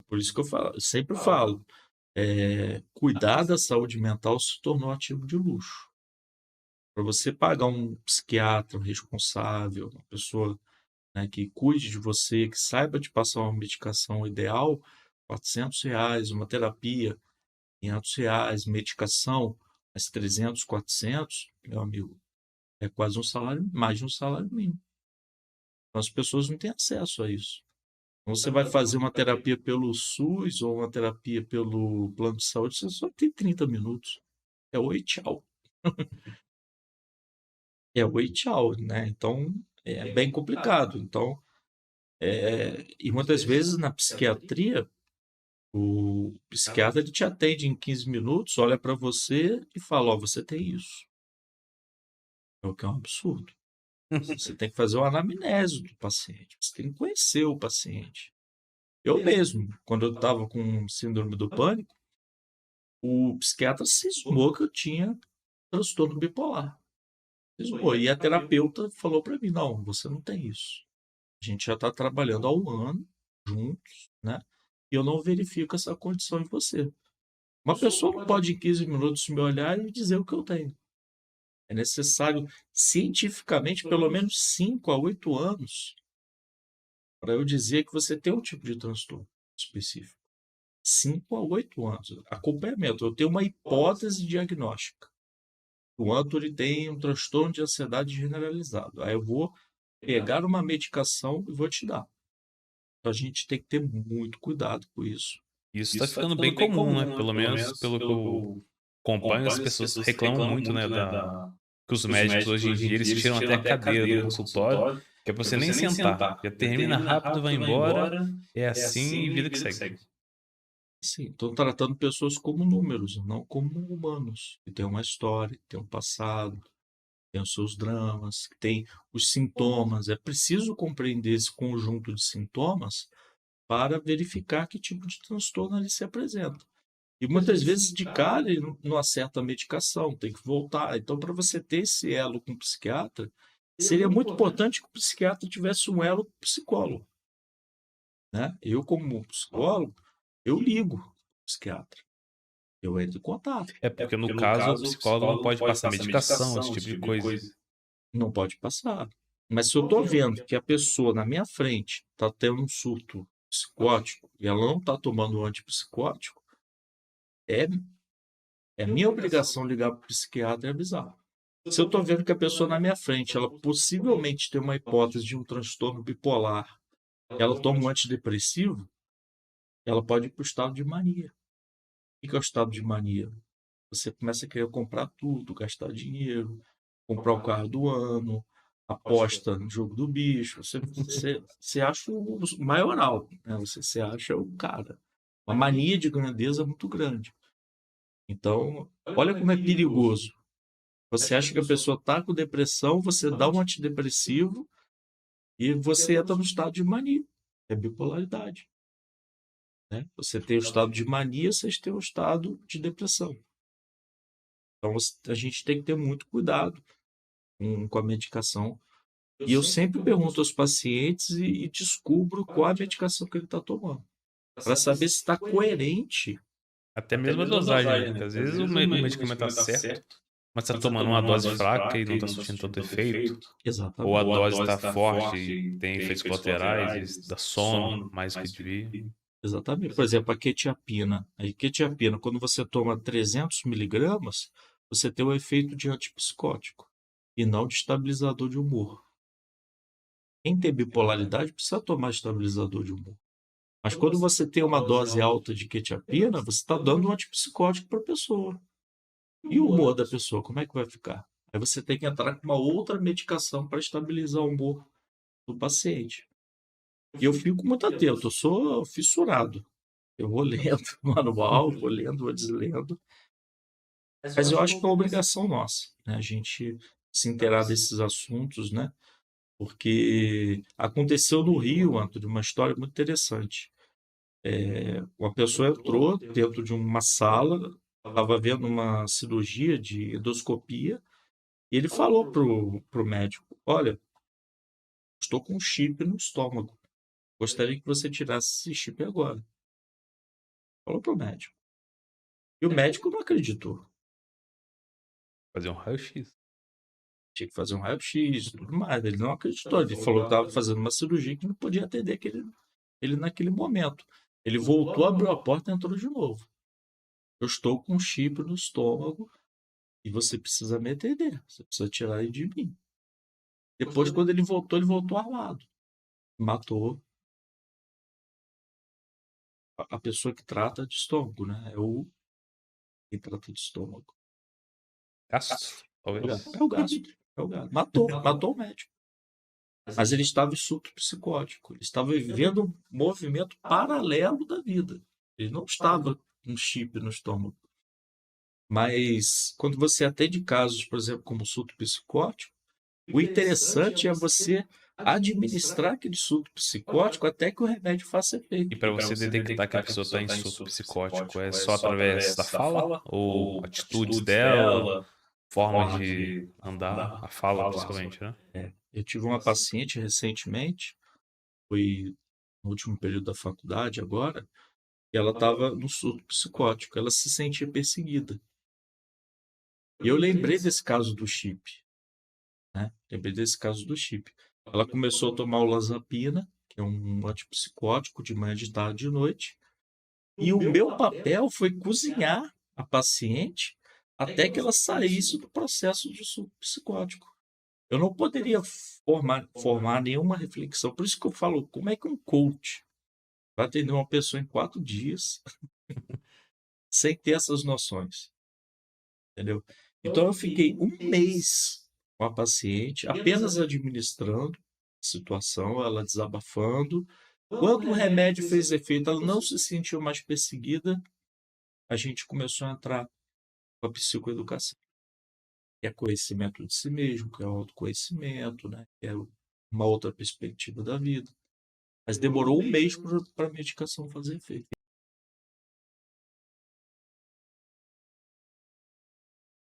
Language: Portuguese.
Por isso que eu sempre falo, cuidar da saúde mental se tornou ativo de luxo. Para você pagar um psiquiatra um responsável, uma pessoa, né, que cuide de você, que saiba te passar uma medicação ideal, R$ 400, uma terapia, R$ 500, medicação, mais 300, 400, meu amigo, é quase um salário, mais de um salário mínimo. Então, as pessoas não têm acesso a isso. Então, você vai fazer uma terapia pelo SUS ou uma terapia pelo plano de saúde, você só tem 30 minutos. É oi, tchau. É oi, tchau, né? Então, é bem complicado. Então, e muitas vezes na psiquiatria, o psiquiatra ele te atende em 15 minutos, olha para você e fala: Ó, você tem isso. É o que é um absurdo. Você tem que fazer uma anamnese do paciente, você tem que conhecer o paciente. Eu mesmo, quando eu estava com síndrome do pânico, o psiquiatra cismou que eu tinha transtorno bipolar. Cismou. E a terapeuta falou para mim: não, você não tem isso. A gente já está trabalhando há um ano juntos, né? E eu não verifico essa condição em você. Uma pessoa não pode, em 15 minutos, me olhar e dizer o que eu tenho. É necessário, cientificamente, pelo menos 5 a 8 anos para eu dizer que você tem um tipo de transtorno específico. 5 a 8 anos. Acompanhamento. Eu tenho uma hipótese diagnóstica. O Anthony tem um transtorno de ansiedade generalizado. Aí eu vou pegar uma medicação e vou te dar. Então a gente tem que ter muito cuidado com isso. Isso tá ficando bem comum, né? Pelo menos pelo que eu acompanho, as pessoas reclamam muito, né, que os médicos hoje em dia eles tiram até a cadeira do consultório, que é pra você nem sentar. Já termina rápido, vai embora, é assim e vida que segue. Sim, estou tratando pessoas como números, não como humanos, que têm uma história, que têm um passado, que têm os seus dramas, que têm os sintomas. É preciso compreender esse conjunto de sintomas para verificar que tipo de transtorno ele se apresenta. E muitas vezes de cara ele não acerta a medicação, tem que voltar. Então, para você ter esse elo com o psiquiatra, seria muito importante que o psiquiatra tivesse um elo com o psicólogo, né? Eu, como psicólogo, eu ligo para o psiquiatra, eu entro em contato. É porque no caso o psicólogo não pode passar medicação, esse tipo de coisa. Não pode passar. Mas se eu estou vendo que a pessoa na minha frente está tendo um surto psicótico e ela não está tomando um antipsicótico, é, é minha obrigação ligar para o psiquiatra e avisar. Se eu estou vendo que a pessoa na minha frente, ela possivelmente tem uma hipótese de um transtorno bipolar, ela toma um antidepressivo, ela pode ir para o estado de mania. O que é o estado de mania? Você começa a querer comprar tudo, gastar dinheiro, comprar o carro do ano, aposta no jogo do bicho. Você acha o maioral, né? Você acha o cara. Uma mania de grandeza muito grande. Então, olha como é perigoso. Você acha que a pessoa está com depressão, você dá um antidepressivo e você entra no estado de mania. É bipolaridade, né? Você tem o estado de mania, você tem o estado de depressão. Então, a gente tem que ter muito cuidado com a medicação. E eu sempre pergunto aos pacientes e descubro qual a medicação que ele está tomando, para saber se está coerente. Até mesmo a dosagem, né? Porque às vezes o medicamento tá certo, mas tá tomando uma dose fraca e não tá surtindo tanto efeito. Ou a Exatamente. dose tá forte e tem efeitos colaterais e dá sono mais do que devia. Exatamente. Por exemplo, a quetiapina, quando você toma 300 miligramas, você tem o efeito de antipsicótico e não de estabilizador de humor. Quem tem bipolaridade precisa tomar estabilizador de humor. Mas quando você tem uma dose alta de quetiapina, você está dando um antipsicótico para a pessoa. E o humor da pessoa, como é que vai ficar? Aí você tem que entrar com uma outra medicação para estabilizar o humor do paciente. E eu fico muito atento, eu sou fissurado. Eu vou lendo o manual, vou lendo, vou deslendo. Mas eu acho que é uma obrigação nossa, né? A gente se inteirar desses assuntos, né? Porque aconteceu no Rio, Antônio, uma história muito interessante. Uma pessoa entrou dentro de uma sala, estava vendo uma cirurgia de endoscopia, e ele falou pro médico: Olha, estou com um chip no estômago. Gostaria que você tirasse esse chip agora. Falou pro médico. E o médico não acreditou. Fazer um raio-x. Tinha que fazer um raio-x e tudo mais. Ele não acreditou. Ele falou que estava fazendo uma cirurgia que não podia atender ele naquele momento. Ele voltou, abriu a porta e entrou de novo. Eu estou com um chip no estômago e você precisa me atender. Você precisa tirar ele de mim. Depois, quando ele voltou armado. Matou a pessoa que trata de estômago, né? Quem trata de estômago. Gastro, talvez. É o gastro. É o gastro. Matou o médico. Mas ele estava em surto psicótico. Ele estava vivendo um movimento paralelo da vida. Ele não estava com um chip no estômago. Mas quando você atende casos, por exemplo, como surto psicótico, o interessante é você administrar aquele surto psicótico até que o remédio faça efeito. E para você detectar que a pessoa está em surto psicótico, é só através da fala ou atitudes dela, forma de andar, a fala principalmente, né? Eu tive uma paciente recentemente, foi no último período da faculdade agora, e ela estava no surto psicótico, ela se sentia perseguida. E eu lembrei desse caso do chip, né? Lembrei desse caso do chip. Ela começou a tomar o Olanzapina, que é um antipsicótico de manhã, de tarde e de noite. E o meu papel foi cozinhar a paciente até que ela saísse do processo de surto psicótico. Eu não poderia formar nenhuma reflexão. Por isso que eu falo, como é que um coach vai atender uma pessoa em 4 dias sem ter essas noções? Entendeu? Então eu fiquei um mês com a paciente, apenas administrando a situação, ela desabafando. Quando o remédio fez efeito, ela não se sentiu mais perseguida, a gente começou a entrar com a psicoeducação. Que é conhecimento de si mesmo, que é o autoconhecimento, né? Que é uma outra perspectiva da vida. Mas demorou um mês para a medicação fazer efeito.